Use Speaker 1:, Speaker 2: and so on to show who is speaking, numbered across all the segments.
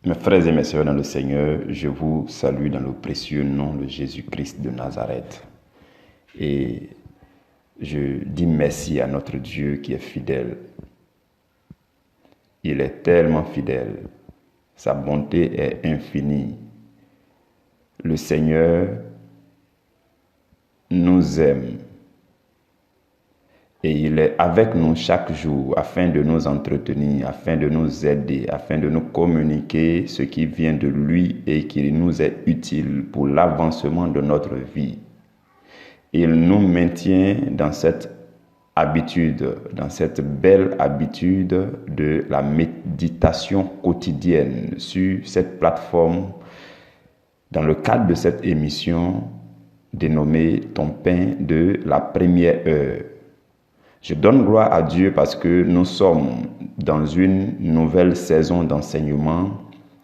Speaker 1: Mes frères et mes sœurs dans le Seigneur, je vous salue dans le précieux nom de Jésus-Christ de Nazareth. Et je dis merci à notre Dieu qui est fidèle. Il est tellement fidèle. Sa bonté est infinie. Le Seigneur nous aime. Et il est avec nous chaque jour afin de nous entretenir, afin de nous aider, afin de nous communiquer ce qui vient de lui et qui nous est utile pour l'avancement de notre vie. Il nous maintient dans cette habitude, dans cette belle habitude de la méditation quotidienne sur cette plateforme dans le cadre de cette émission dénommée Ton pain de la première heure. Je donne gloire à Dieu parce que nous sommes dans une nouvelle saison d'enseignement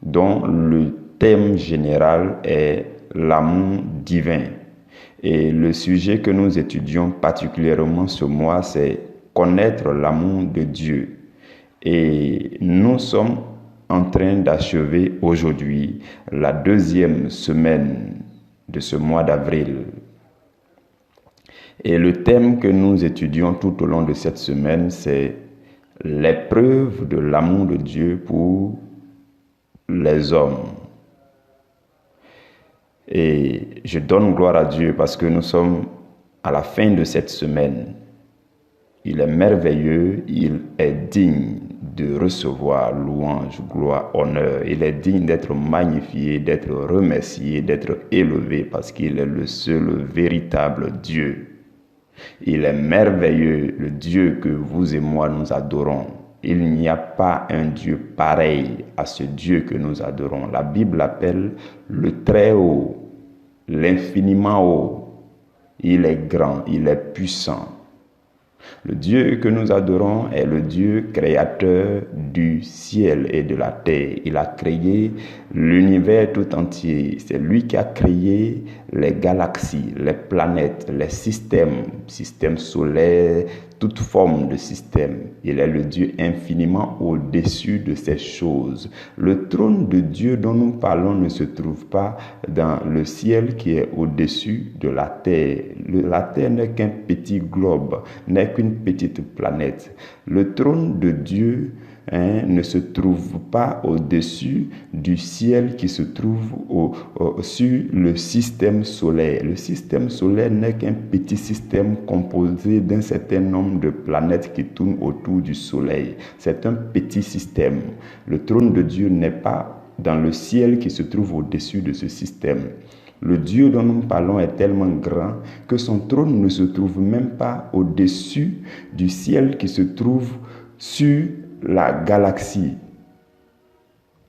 Speaker 1: dont le thème général est l'amour divin. Et le sujet que nous étudions particulièrement ce mois, c'est connaître l'amour de Dieu. Et nous sommes en train d'achever aujourd'hui la deuxième semaine de ce mois d'avril. Et le thème que nous étudions tout au long de cette semaine, c'est l'épreuve de l'amour de Dieu pour les hommes. Et je donne gloire à Dieu parce que nous sommes à la fin de cette semaine. Il est merveilleux, il est digne de recevoir louange, gloire, honneur. Il est digne d'être magnifié, d'être remercié, d'être élevé parce qu'il est le seul véritable Dieu. Il est merveilleux, le Dieu que vous et moi nous adorons. Il n'y a pas un Dieu pareil à ce Dieu que nous adorons. La Bible l'appelle le très haut, l'infiniment haut. Il est grand, il est puissant. Le Dieu que nous adorons est le Dieu créateur du ciel et de la terre. Il a créé l'univers tout entier. C'est lui qui a créé les galaxies, les planètes, les systèmes solaires, toute forme de système. Il est le Dieu infiniment au-dessus de ces choses. Le trône de Dieu dont nous parlons ne se trouve pas dans le ciel qui est au-dessus de la terre. La terre n'est qu'un petit globe, n'est qu'une petite planète. Le trône de Dieu ne se trouve pas au-dessus du ciel qui se trouve sur le système solaire. Le système solaire n'est qu'un petit système composé d'un certain nombre de planètes qui tournent autour du soleil. C'est un petit système. Le trône de Dieu n'est pas dans le ciel qui se trouve au-dessus de ce système. Le Dieu dont nous parlons est tellement grand que son trône ne se trouve même pas au-dessus du ciel qui se trouve sur la galaxie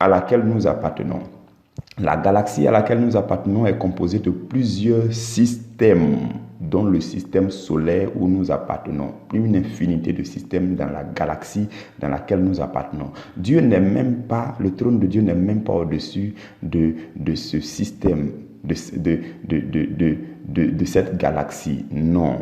Speaker 1: à laquelle nous appartenons. La galaxie à laquelle nous appartenons est composée de plusieurs systèmes, dont le système solaire où nous appartenons. Une infinité de systèmes dans la galaxie dans laquelle nous appartenons. Dieu n'est même pas, le trône de Dieu n'est même pas au-dessus de ce système, de cette galaxie. Non.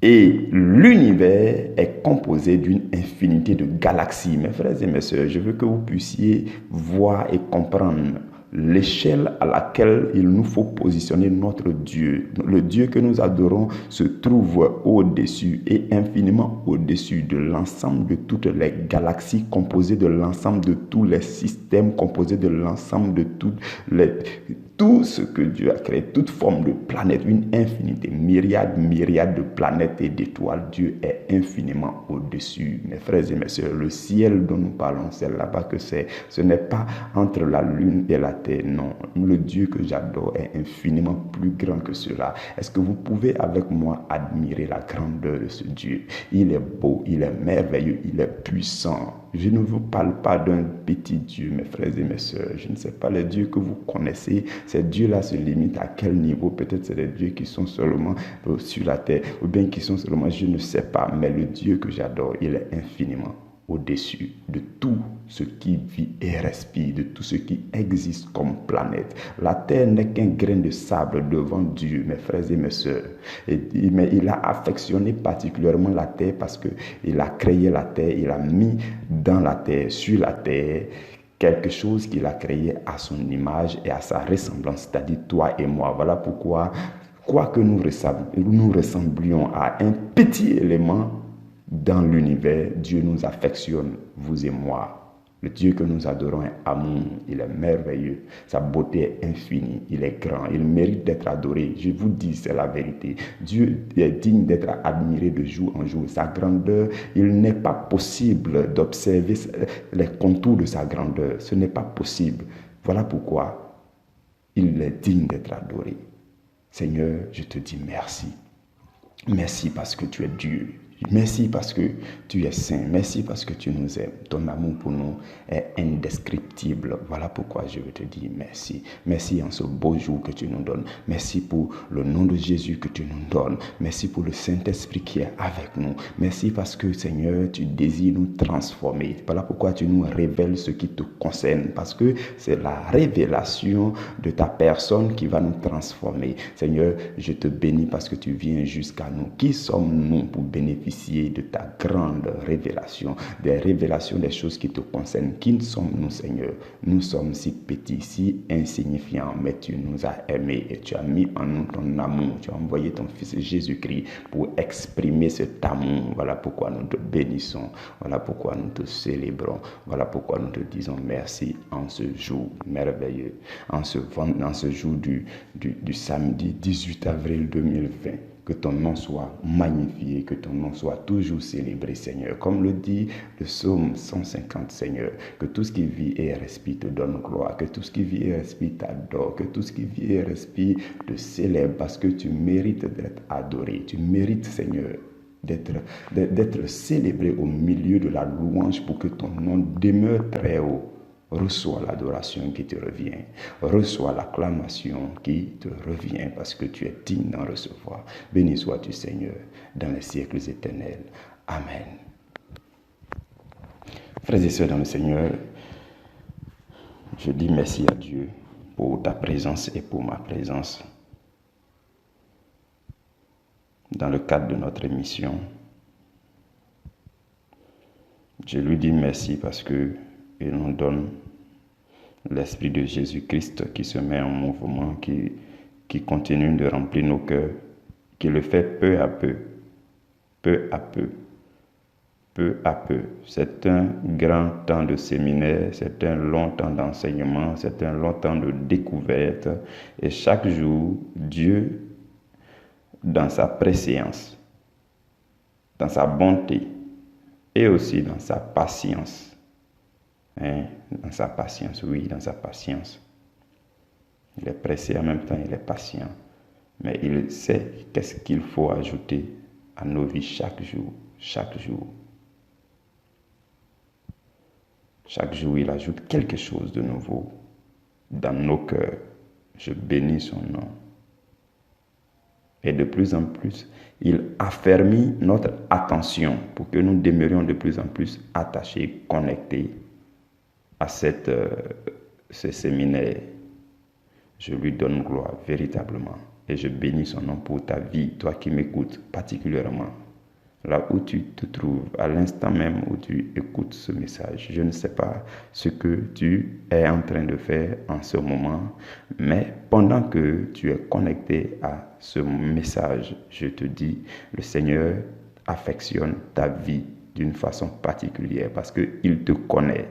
Speaker 1: Et l'univers est composé d'une infinité de galaxies. Mes frères et mes sœurs, je veux que vous puissiez voir et comprendre l'échelle à laquelle il nous faut positionner notre Dieu. Le Dieu que nous adorons se trouve au-dessus et infiniment au-dessus de l'ensemble de toutes les galaxies, composées de l'ensemble de tous les systèmes, composées de l'ensemble de tout ce que Dieu a créé, toute forme de planète, une infinité, myriade de planètes et d'étoiles. Dieu est infiniment au-dessus. Mes frères et mes sœurs, le ciel dont nous parlons, c'est là-bas que c'est. Ce n'est pas entre la lune et la terre, non. Le Dieu que j'adore est infiniment plus grand que cela. Est-ce que vous pouvez avec moi admirer la grandeur de ce Dieu? Il est beau, il est merveilleux, il est puissant. Je ne vous parle pas d'un petit Dieu, mes frères et mes sœurs. Je ne sais pas les dieux que vous connaissez. Ces dieux-là se limitent à quel niveau? Peut-être c'est des dieux qui sont seulement sur la terre, ou bien qui sont seulement, je ne sais pas. Mais le Dieu que j'adore, il est infiniment au-dessus de tout ce qui vit et respire, de tout ce qui existe comme planète. La terre n'est qu'un grain de sable devant Dieu, mes frères et mes sœurs. Mais il a affectionné particulièrement la terre parce qu'il a créé la terre, il a mis dans la terre, sur la terre, quelque chose qu'il a créé à son image et à sa ressemblance, c'est-à-dire toi et moi. Voilà pourquoi, quoique nous ressemblions à un petit élément dans l'univers, Dieu nous affectionne, vous et moi. Le Dieu que nous adorons est amour, il est merveilleux, sa beauté est infinie, il est grand, il mérite d'être adoré. Je vous dis, c'est la vérité. Dieu est digne d'être admiré de jour en jour. Sa grandeur, il n'est pas possible d'observer les contours de sa grandeur. Ce n'est pas possible. Voilà pourquoi il est digne d'être adoré. Seigneur, je te dis merci. Merci parce que tu es Dieu. Merci parce que tu es saint. Merci parce que tu nous aimes. Ton amour pour nous est indescriptible. Voilà pourquoi je veux te dire merci. Merci en ce beau jour que tu nous donnes. Merci pour le nom de Jésus que tu nous donnes. Merci pour le Saint-Esprit qui est avec nous. Merci parce que, Seigneur, tu désires nous transformer. Voilà pourquoi tu nous révèles ce qui te concerne. Parce que c'est la révélation de ta personne qui va nous transformer. Seigneur, je te bénis parce que tu viens jusqu'à nous. Qui sommes-nous pour bénéficier de ta grande révélation, des révélations des choses qui te concernent? Qui sommes-nous, Seigneur? Nous sommes si petits, si insignifiants, mais tu nous as aimés et tu as mis en nous ton amour. Tu as envoyé ton Fils Jésus-Christ pour exprimer cet amour. Voilà pourquoi nous te bénissons. Voilà pourquoi nous te célébrons. Voilà pourquoi nous te disons merci en ce jour merveilleux, en ce jour du samedi 18 avril 2020. Que ton nom soit magnifié, que ton nom soit toujours célébré, Seigneur. Comme le dit le psaume 150, Seigneur, que tout ce qui vit et respire te donne gloire, que tout ce qui vit et respire t'adore, que tout ce qui vit et respire te célèbre, parce que tu mérites d'être adoré. Tu mérites, Seigneur, d'être célébré au milieu de la louange pour que ton nom demeure très haut. Reçois l'adoration qui te revient. Reçois l'acclamation qui te revient parce que tu es digne d'en recevoir. Béni sois-tu, Seigneur, dans les siècles éternels. Amen. Frères et sœurs dans le Seigneur, je dis merci à Dieu pour ta présence et pour ma présence dans le cadre de notre émission. Je lui dis merci parce que il nous donne l'Esprit de Jésus-Christ qui se met en mouvement, qui continue de remplir nos cœurs, qui le fait peu à peu, peu à peu, peu à peu. C'est un grand temps de séminaire, c'est un long temps d'enseignement, c'est un long temps de découverte. Et chaque jour, Dieu, dans sa préséance, dans sa bonté et aussi dans sa patience, dans sa patience, oui, dans sa patience. Il est pressé en même temps, il est patient. Mais il sait qu'est-ce qu'il faut ajouter à nos vies chaque jour, chaque jour. Chaque jour, il ajoute quelque chose de nouveau dans nos cœurs. Je bénis son nom. Et de plus en plus, il affermit notre attention pour que nous demeurions de plus en plus attachés, connectés à ce séminaire. Je lui donne gloire véritablement et je bénis son nom pour ta vie, toi qui m'écoutes particulièrement, là où tu te trouves, à l'instant même où tu écoutes ce message. Je ne sais pas ce que tu es en train de faire en ce moment, mais pendant que tu es connecté à ce message, je te dis, le Seigneur affectionne ta vie d'une façon particulière parce qu'il te connaît.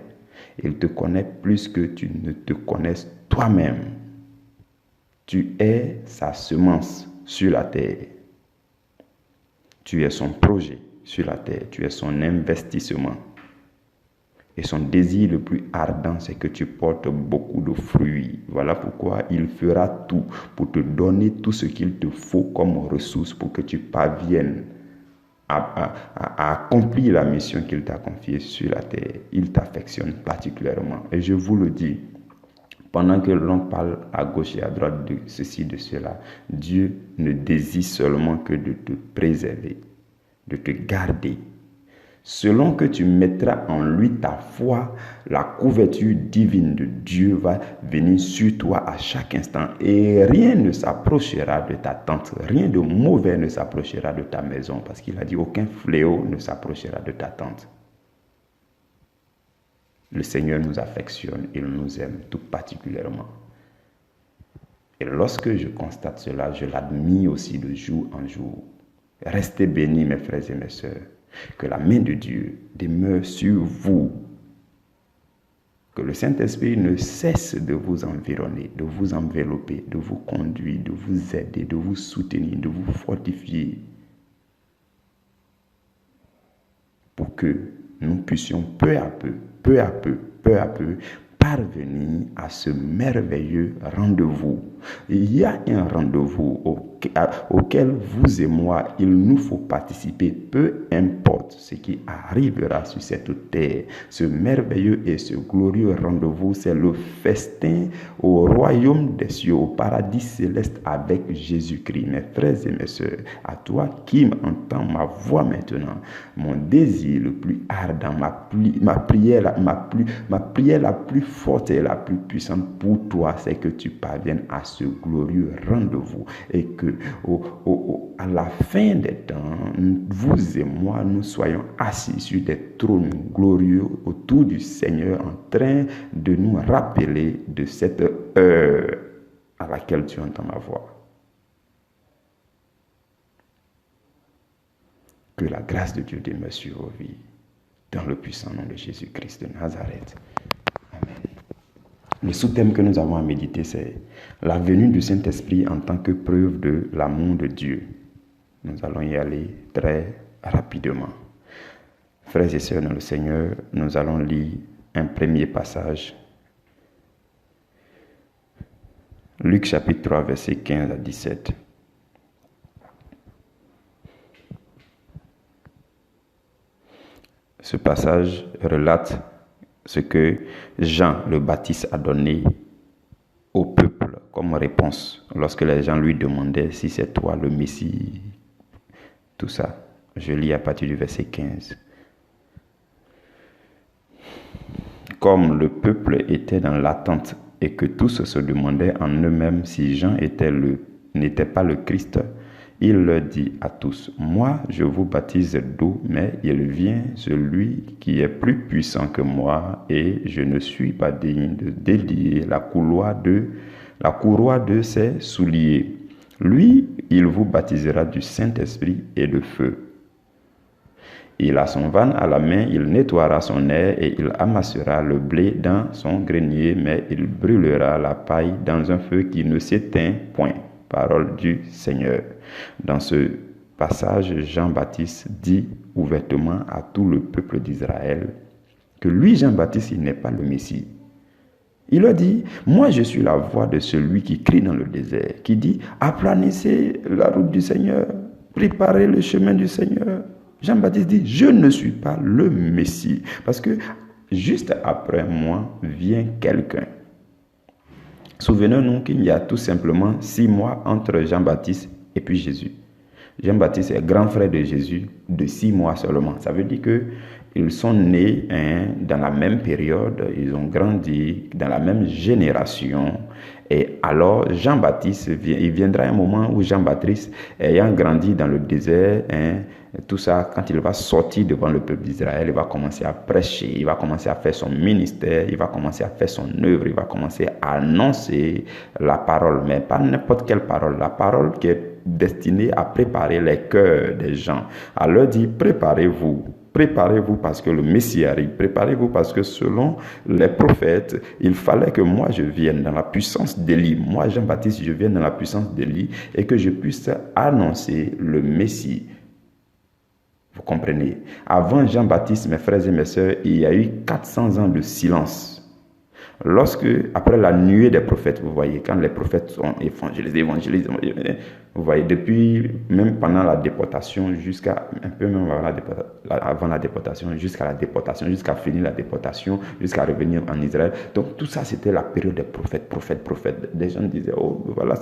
Speaker 1: Il te connaît plus que tu ne te connaisses toi-même. Tu es sa semence sur la terre. Tu es son projet sur la terre. Tu es son investissement. Et son désir le plus ardent, c'est que tu portes beaucoup de fruits. Voilà pourquoi il fera tout pour te donner tout ce qu'il te faut comme ressource pour que tu parviennes à accomplir la mission qu'il t'a confiée sur la terre. Il t'affectionne particulièrement. Et je vous le dis, pendant que l'on parle à gauche et à droite de ceci, de cela, Dieu ne désire seulement que de te préserver, de te garder. Selon que tu mettras en lui ta foi, la couverture divine de Dieu va venir sur toi à chaque instant et rien ne s'approchera de ta tente, rien de mauvais ne s'approchera de ta maison parce qu'il a dit aucun fléau ne s'approchera de ta tente. Le Seigneur nous affectionne, il nous aime tout particulièrement. Et lorsque je constate cela, je l'admire aussi de jour en jour. Restez bénis, mes frères et mes sœurs. Que la main de Dieu demeure sur vous. Que le Saint-Esprit ne cesse de vous environner, de vous envelopper, de vous conduire, de vous aider, de vous soutenir, de vous fortifier. Pour que nous puissions peu à peu, parvenir à ce merveilleux rendez-vous. Il y a un rendez-vous auquel vous et moi, il nous faut participer, peu importe ce qui arrivera sur cette terre. Ce merveilleux et ce glorieux rendez-vous, c'est le festin au royaume des cieux, au paradis céleste avec Jésus-Christ. Mes frères et mes sœurs, à toi qui m'entends ma voix maintenant, mon désir le plus ardent, ma prière la plus forte et la plus puissante pour toi, c'est que tu parviennes à ce glorieux rendez-vous et que à la fin des temps, vous et moi, nous soyons assis sur des trônes glorieux autour du Seigneur en train de nous rappeler de cette heure à laquelle tu entends ma voix. Que la grâce de Dieu demeure sur vos vies, dans le puissant nom de Jésus-Christ de Nazareth. Amen. Le sous-thème que nous avons à méditer, c'est la venue du Saint-Esprit en tant que preuve de l'amour de Dieu. Nous allons y aller très rapidement. Frères et sœurs dans le Seigneur, nous allons lire un premier passage. Luc chapitre 3, versets 15 à 17. Ce passage relate ce que Jean le Baptiste a donné au peuple comme réponse lorsque les gens lui demandaient si c'est toi le Messie. Tout ça, je lis à partir du verset 15. Comme le peuple était dans l'attente et que tous se demandaient en eux-mêmes si Jean n'était pas le Christ, il leur dit à tous, « Moi, je vous baptise d'eau, mais il vient celui qui est plus puissant que moi, et je ne suis pas digne de délier la courroie de ses souliers. Lui, il vous baptisera du Saint-Esprit et de feu. Il a son van à la main, il nettoiera son aire et il amassera le blé dans son grenier, mais il brûlera la paille dans un feu qui ne s'éteint point. » Parole du Seigneur. Dans ce passage, Jean-Baptiste dit ouvertement à tout le peuple d'Israël que lui, Jean-Baptiste, il n'est pas le Messie. Il leur dit, moi je suis la voix de celui qui crie dans le désert, qui dit, aplanissez la route du Seigneur, préparez le chemin du Seigneur. Jean-Baptiste dit, je ne suis pas le Messie, parce que juste après moi vient quelqu'un. Souvenons-nous qu'il y a tout simplement 6 mois entre Jean-Baptiste et puis Jésus. Jean-Baptiste est grand frère de Jésus de 6 mois seulement. Ça veut dire qu'ils sont nés dans la même période, ils ont grandi dans la même génération. Et alors Jean-Baptiste, il viendra un moment où Jean-Baptiste, ayant grandi dans le désert, tout ça, quand il va sortir devant le peuple d'Israël, il va commencer à prêcher, il va commencer à faire son ministère, il va commencer à faire son œuvre, il va commencer à annoncer la parole, mais pas n'importe quelle parole, la parole qui est destinée à préparer les cœurs des gens, à leur dire préparez-vous parce que le Messie arrive, préparez-vous parce que selon les prophètes, il fallait que moi je vienne dans la puissance d'Élie, moi Jean-Baptiste je vienne dans la puissance d'Élie et que je puisse annoncer le Messie. Vous comprenez? Avant Jean-Baptiste, mes frères et mes sœurs, il y a eu 400 ans de silence. Après la nuée des prophètes, vous voyez, quand les prophètes sont évangélisés, vous voyez, depuis, même pendant la déportation, jusqu'à, un peu même avant la déportation, jusqu'à finir la déportation, jusqu'à revenir en Israël. Donc tout ça, c'était la période des prophètes. Des gens disaient, oh, voilà,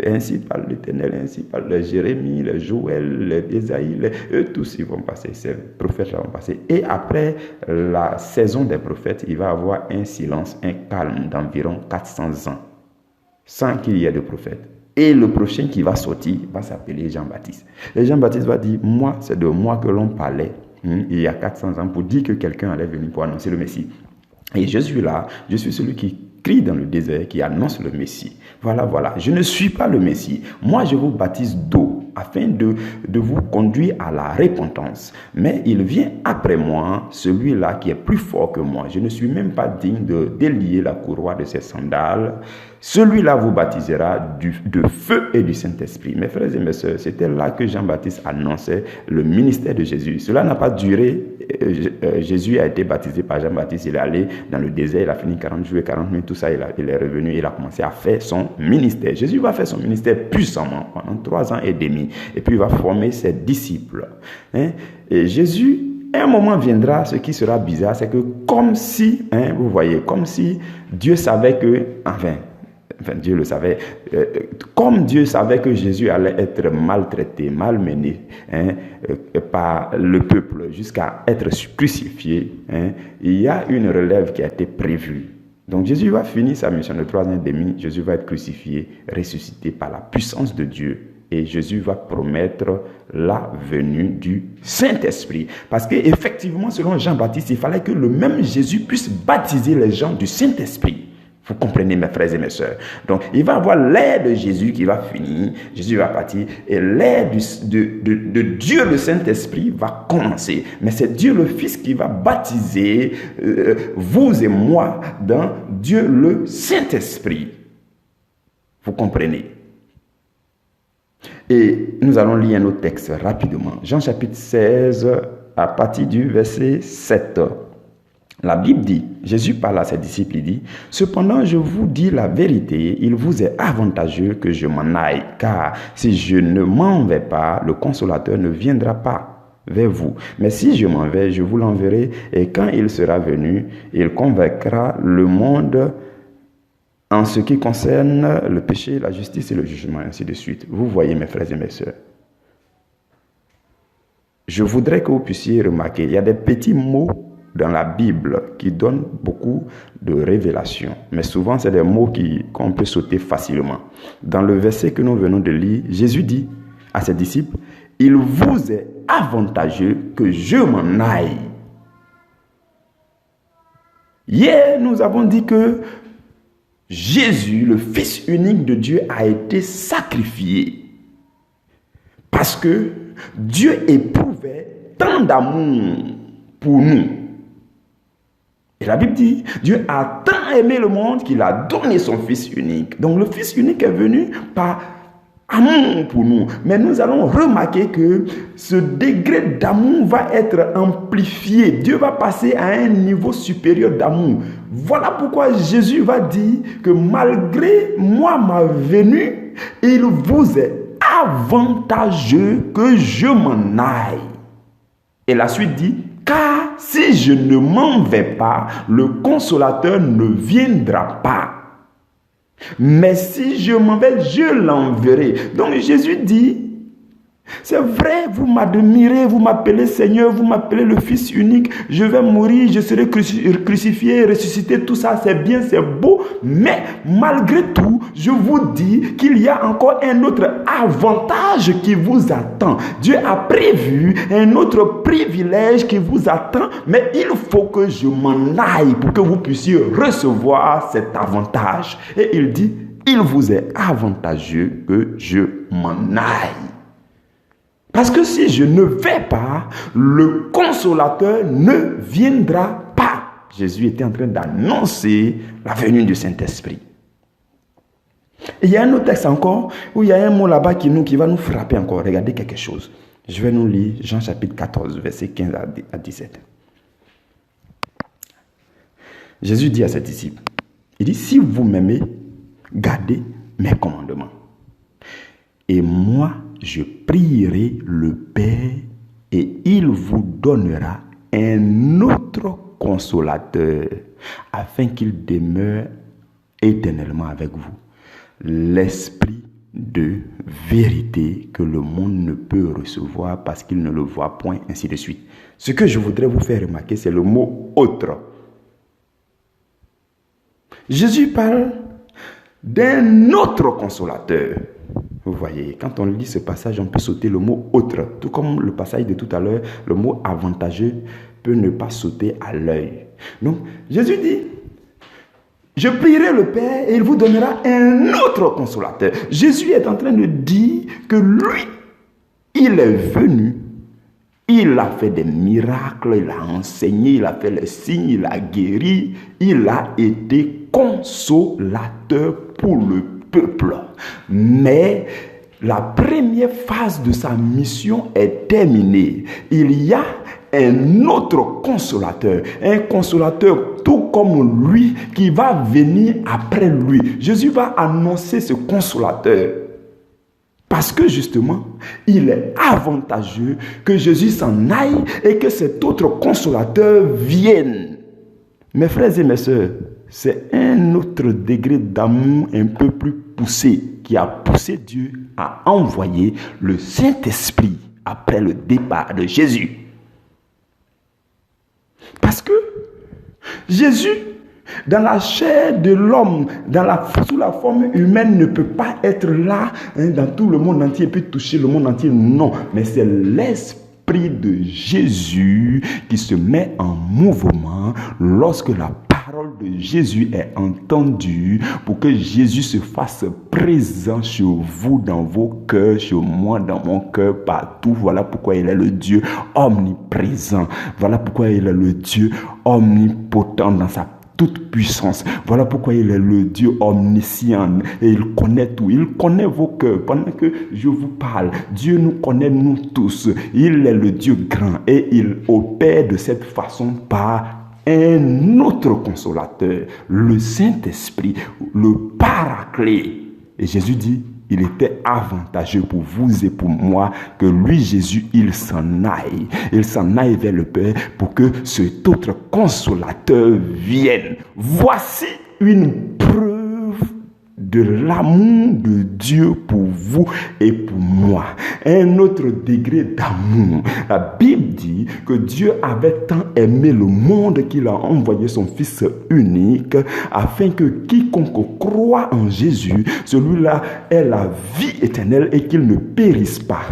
Speaker 1: ainsi parle l'Éternel, ainsi parle les Jérémie, les Joël, les Ésaïe, eux tous, ils vont passer, ces prophètes-là vont passer. Et après la saison des prophètes, il va y avoir un silence, un calme d'environ 400 ans, sans qu'il y ait de prophètes. Et le prochain qui va sortir va s'appeler Jean-Baptiste. Et Jean-Baptiste va dire, moi, c'est de moi que l'on parlait il y a 400 ans pour dire que quelqu'un allait venir pour annoncer le Messie. Et Jésus là, je suis celui qui crie dans le désert, qui annonce le Messie. Voilà, voilà. Je ne suis pas le Messie. Moi, je vous baptise d'eau afin de vous conduire à la repentance. Mais il vient après moi, celui-là qui est plus fort que moi. Je ne suis même pas digne de délier la courroie de ses sandales. Celui-là vous baptisera de feu et du Saint-Esprit. Mes frères et mes sœurs, c'était là que Jean-Baptiste annonçait le ministère de Jésus. Cela n'a pas duré. Jésus a été baptisé par Jean-Baptiste. Il est allé dans le désert, il a fini 40 jours et 40 nuits, tout ça, il est revenu, il a commencé à faire son ministère. Jésus va faire son ministère puissamment pendant 3 ans et demi. Et puis il va former ses disciples. Et Jésus, un moment viendra, ce qui sera bizarre, c'est que comme si, vous voyez, comme si Dieu savait que, enfin Dieu le savait, comme Dieu savait que Jésus allait être maltraité, malmené par le peuple jusqu'à être crucifié, il y a une relève qui a été prévue. Donc Jésus va finir sa mission de 3 ans et demi, Jésus va être crucifié, ressuscité par la puissance de Dieu. Et Jésus va promettre la venue du Saint-Esprit. Parce qu'effectivement, selon Jean-Baptiste, il fallait que le même Jésus puisse baptiser les gens du Saint-Esprit. Vous comprenez, mes frères et mes sœurs. Donc, il va y avoir l'ère de Jésus qui va finir. Jésus va partir. Et l'ère de Dieu, le Saint-Esprit, va commencer. Mais c'est Dieu le Fils qui va baptiser vous et moi dans Dieu le Saint-Esprit. Vous comprenez? Et nous allons lire un autre texte rapidement. Jean chapitre 16, à partir du verset 7. La Bible dit, Jésus parle à ses disciples, il dit, « Cependant, je vous dis la vérité, il vous est avantageux que je m'en aille, car si je ne m'en vais pas, le Consolateur ne viendra pas vers vous. Mais si je m'en vais, je vous l'enverrai, et quand il sera venu, il convaincra le monde en ce qui concerne le péché, la justice et le jugement, ainsi de suite. » Vous voyez, mes frères et mes sœurs. Je voudrais que vous puissiez remarquer, il y a des petits mots dans la Bible qui donnent beaucoup de révélations. Mais souvent, c'est des mots qu'on peut sauter facilement. Dans le verset que nous venons de lire, Jésus dit à ses disciples, « Il vous est avantageux que je m'en aille. » Hier, nous avons dit que Jésus, le Fils unique de Dieu, a été sacrifié parce que Dieu éprouvait tant d'amour pour nous. Et la Bible dit, Dieu a tant aimé le monde qu'il a donné son Fils unique. Donc le Fils unique est venu par amour pour nous. Mais nous allons remarquer que ce degré d'amour va être amplifié. Dieu va passer à un niveau supérieur d'amour. Voilà pourquoi Jésus va dire que malgré moi ma venue, il vous est avantageux que je m'en aille. Et la suite dit, car si je ne m'en vais pas, le Consolateur ne viendra pas. Mais si je m'en vais, je l'enverrai. Donc Jésus dit, c'est vrai, vous m'admirez, vous m'appelez Seigneur, vous m'appelez le Fils unique, je vais mourir, je serai crucifié, ressuscité, tout ça c'est bien, c'est beau, mais malgré tout, je vous dis qu'il y a encore un autre avantage qui vous attend. Dieu a prévu un autre privilège qui vous attend, mais il faut que je m'en aille pour que vous puissiez recevoir cet avantage. Et il dit, il vous est avantageux que je m'en aille. Parce que si je ne vais pas, le Consolateur ne viendra pas. Jésus était en train d'annoncer la venue du Saint-Esprit. Et il y a un autre texte encore, où il y a un mot là-bas qui va nous frapper encore. Regardez quelque chose. Je vais nous lire Jean chapitre 14, versets 15 à 17. Jésus dit à ses disciples, il dit, si vous m'aimez, gardez mes commandements. Et moi, je prierai le Père et il vous donnera un autre consolateur afin qu'il demeure éternellement avec vous. L'Esprit de vérité que le monde ne peut recevoir parce qu'il ne le voit point, ainsi de suite. Ce que je voudrais vous faire remarquer, c'est le mot « autre ». Jésus parle d'un autre consolateur. Vous voyez, quand on lit ce passage, on peut sauter le mot « autre ». Tout comme le passage de tout à l'heure, le mot « avantageux » peut ne pas sauter à l'œil. Donc, Jésus dit, je prierai le Père et il vous donnera un autre consolateur. Jésus est en train de dire que lui, il est venu, il a fait des miracles, il a enseigné, il a fait les signes, il a guéri, il a été consolateur pour le peuple. Mais la première phase de sa mission est terminée. Il y a un autre consolateur, un consolateur tout comme lui qui va venir après lui. Jésus va annoncer ce consolateur. Parce que justement, il est avantageux que Jésus s'en aille et que cet autre consolateur vienne. Mes frères et mes sœurs, c'est un autre degré d'amour un peu plus poussé qui a poussé Dieu à envoyer le Saint-Esprit après le départ de Jésus. Parce que Jésus, dans la chair de l'homme, sous la forme humaine, ne peut pas être là dans tout le monde entier, peut toucher le monde entier. Non, mais c'est l'Esprit de Jésus qui se met en mouvement lorsque la parole de Jésus est entendue pour que Jésus se fasse présent chez vous, dans vos cœurs, chez moi, dans mon cœur, partout. Voilà pourquoi il est le Dieu omniprésent. Voilà pourquoi il est le Dieu omnipotent dans sa toute puissance. Voilà pourquoi il est le Dieu omniscient et il connaît tout. Il connaît vos cœurs. Pendant que je vous parle, Dieu nous connaît nous tous. Il est le Dieu grand et il opère de cette façon par un autre consolateur, le Saint-Esprit, le Paraclet. Et Jésus dit, il était avantageux pour vous et pour moi que lui, Jésus, il s'en aille. Il s'en aille vers le Père pour que cet autre consolateur vienne. Voici une preuve de l'amour de Dieu pour vous et pour moi. Un autre degré d'amour. La Bible dit que Dieu avait tant aimé le monde qu'il a envoyé son Fils unique afin que quiconque croit en Jésus, celui-là ait la vie éternelle et qu'il ne périsse pas.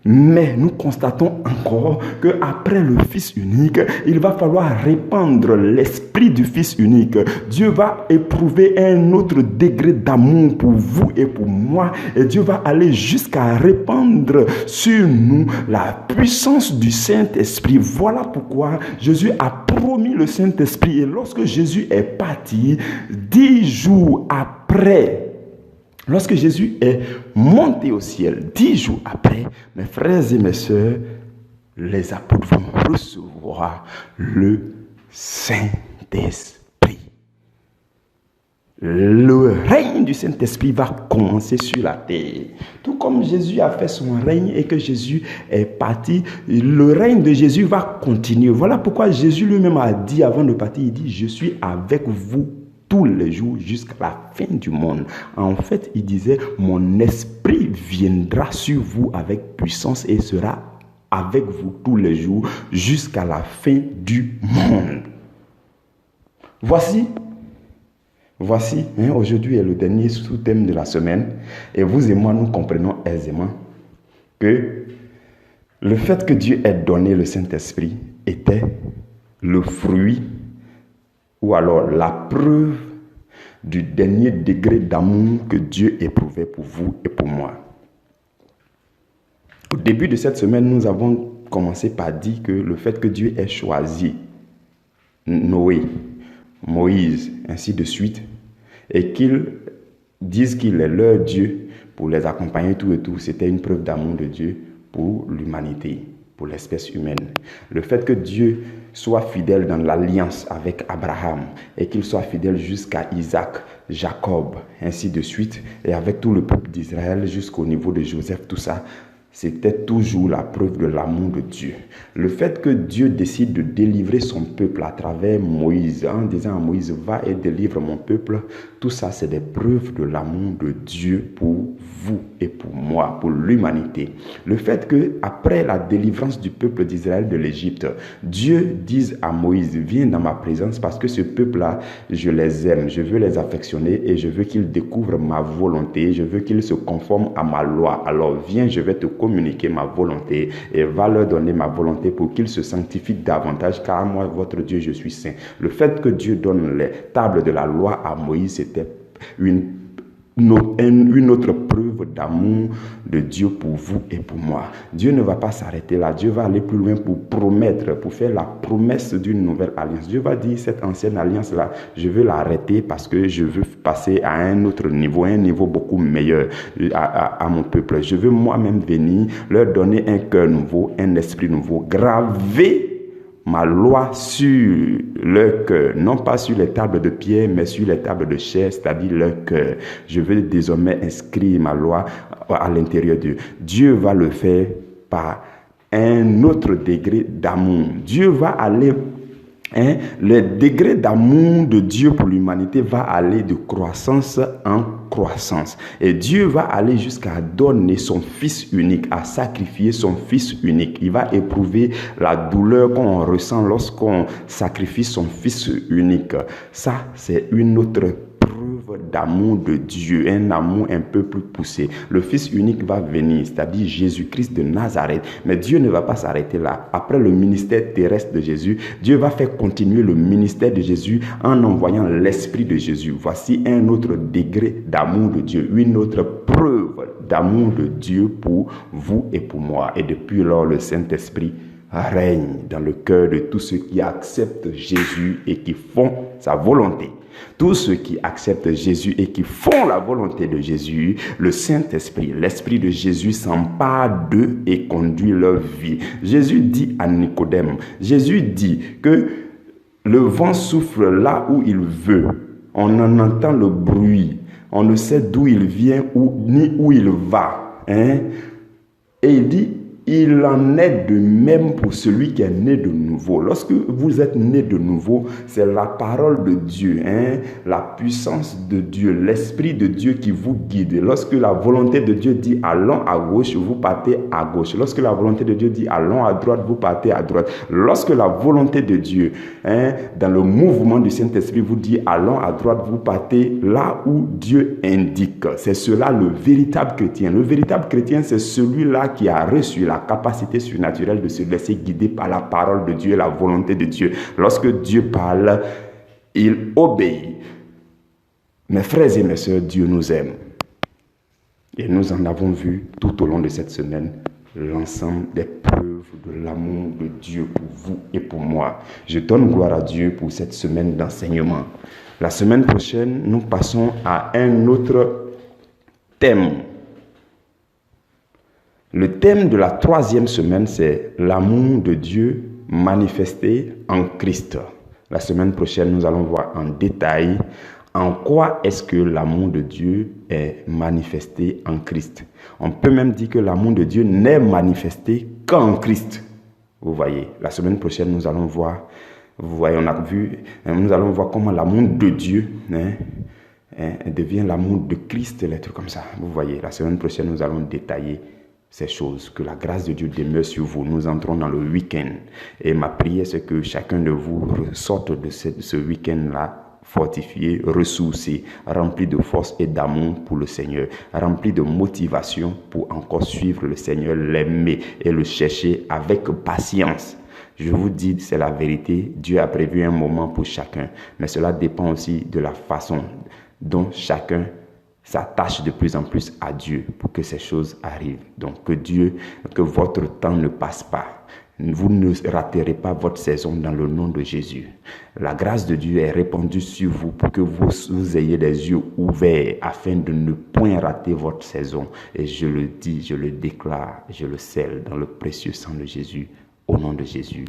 Speaker 1: Mais nous constatons encore qu'après le Fils unique, il va falloir répandre l'esprit du Fils unique. Dieu va éprouver un autre degré d'amour pour vous et pour moi. Et Dieu va aller jusqu'à répandre sur nous la puissance du Saint-Esprit. Voilà pourquoi Jésus a promis le Saint-Esprit. Et lorsque Jésus est parti, 10 jours après, lorsque Jésus est monté au ciel, 10 jours après, mes frères et mes sœurs, les apôtres vont recevoir le Saint-Esprit. Le règne du Saint-Esprit va commencer sur la terre. Tout comme Jésus a fait son règne et que Jésus est parti, le règne de Jésus va continuer. Voilà pourquoi Jésus lui-même a dit avant de partir, il dit, je suis avec vous tous les jours jusqu'à la fin du monde. En fait, il disait, mon esprit viendra sur vous avec puissance et sera avec vous tous les jours jusqu'à la fin du monde. Voici, aujourd'hui est le dernier sous-thème de la semaine et vous et moi, nous comprenons aisément que le fait que Dieu ait donné le Saint-Esprit était le fruit ou alors la preuve du dernier degré d'amour que Dieu éprouvait pour vous et pour moi. Au début de cette semaine, nous avons commencé par dire que le fait que Dieu ait choisi Noé, Moïse, ainsi de suite, et qu'ils disent qu'il est leur Dieu pour les accompagner tout et tout, c'était une preuve d'amour de Dieu pour l'humanité, pour l'espèce humaine. Le fait que Dieu soit fidèle dans l'alliance avec Abraham et qu'il soit fidèle jusqu'à Isaac, Jacob, ainsi de suite, et avec tout le peuple d'Israël jusqu'au niveau de Joseph, tout ça, c'était toujours la preuve de l'amour de Dieu. Le fait que Dieu décide de délivrer son peuple à travers Moïse, en disant à Moïse, va et délivre mon peuple, tout ça c'est des preuves de l'amour de Dieu pour vous et pour moi, pour l'humanité. Le fait que après la délivrance du peuple d'Israël de l'Égypte, Dieu dise à Moïse, viens dans ma présence parce que ce peuple-là, je les aime, je veux les affectionner et je veux qu'ils découvrent ma volonté, je veux qu'ils se conforment à ma loi. Alors viens, je vais te communiquer ma volonté et va leur donner ma volonté pour qu'ils se sanctifient davantage, car moi, votre Dieu, je suis saint. Le fait que Dieu donne les tables de la loi à Moïse, c'était une autre preuve d'amour de Dieu pour vous et pour moi. Dieu ne va pas s'arrêter là. Dieu va aller plus loin pour promettre, pour faire la promesse d'une nouvelle alliance. Dieu va dire, cette ancienne alliance-là, je veux l'arrêter parce que je veux passer à un autre niveau, un niveau beaucoup meilleur à mon peuple. Je veux moi-même venir leur donner un cœur nouveau, un esprit nouveau, graver ma loi sur leur cœur, non pas sur les tables de pierre, mais sur les tables de chair, c'est-à-dire leur cœur. Je veux désormais inscrire ma loi à l'intérieur d'eux. Dieu va le faire par un autre degré d'amour. Dieu va aller, le degré d'amour de Dieu pour l'humanité va aller de croissance en croissance. Et Dieu va aller jusqu'à donner son Fils unique, à sacrifier son Fils unique. Il va éprouver la douleur qu'on ressent lorsqu'on sacrifie son Fils unique. Ça, c'est une autre preuve d'amour de Dieu, un amour un peu plus poussé. Le Fils unique va venir, c'est-à-dire Jésus-Christ de Nazareth. Mais Dieu ne va pas s'arrêter là. Après le ministère terrestre de Jésus, Dieu va faire continuer le ministère de Jésus en envoyant l'Esprit de Jésus. Voici un autre degré d'amour de Dieu, une autre preuve d'amour de Dieu pour vous et pour moi. Et depuis lors, le Saint-Esprit règne dans le cœur de tous ceux qui acceptent Jésus et qui font sa volonté. Tous ceux qui acceptent Jésus et qui font la volonté de Jésus, le Saint-Esprit, l'Esprit de Jésus s'empare d'eux et conduit leur vie. Jésus dit à Nicodème, Jésus dit que le vent souffle là où il veut. On en entend le bruit. On ne sait d'où il vient ni où il va. Et il dit, il en est de même pour celui qui est né de nouveau. Lorsque vous êtes né de nouveau, c'est la parole de Dieu, la puissance de Dieu, l'Esprit de Dieu qui vous guide. Lorsque la volonté de Dieu dit allons à gauche, vous partez à gauche. Lorsque la volonté de Dieu dit allons à droite, vous partez à droite. Lorsque la volonté de Dieu, dans le mouvement du Saint-Esprit, vous dit allons à droite, vous partez là où Dieu indique. C'est cela le véritable chrétien. Le véritable chrétien, c'est celui-là qui a reçu la capacité surnaturelle de se laisser guider par la parole de Dieu, la volonté de Dieu. Lorsque Dieu parle, il obéit. Mes frères et mes sœurs, Dieu nous aime. Et nous en avons vu tout au long de cette semaine l'ensemble des preuves de l'amour de Dieu pour vous et pour moi. Je donne gloire à Dieu pour cette semaine d'enseignement. La semaine prochaine, nous passons à un autre thème. Le thème de la 3e semaine, c'est l'amour de Dieu manifesté en Christ. La semaine prochaine, nous allons voir en détail en quoi est-ce que l'amour de Dieu est manifesté en Christ. On peut même dire que l'amour de Dieu n'est manifesté qu'en Christ. Vous voyez, la semaine prochaine, nous allons voir, nous allons voir comment l'amour de Dieu devient l'amour de Christ, les trucs comme ça. Vous voyez, la semaine prochaine, nous allons détailler ces choses, que la grâce de Dieu demeure sur vous. Nous entrons dans le week-end. Et ma prière, c'est que chacun de vous ressorte de ce week-end-là fortifié, ressourcé, rempli de force et d'amour pour le Seigneur, rempli de motivation pour encore suivre le Seigneur, l'aimer et le chercher avec patience. Je vous dis, c'est la vérité. Dieu a prévu un moment pour chacun. Mais cela dépend aussi de la façon dont chacun s'attache de plus en plus à Dieu pour que ces choses arrivent. Donc que votre temps ne passe pas. Vous ne raterez pas votre saison dans le nom de Jésus. La grâce de Dieu est répandue sur vous pour que vous ayez les yeux ouverts afin de ne point rater votre saison. Et je le dis, je le déclare, je le scelle dans le précieux sang de Jésus. Au nom de Jésus.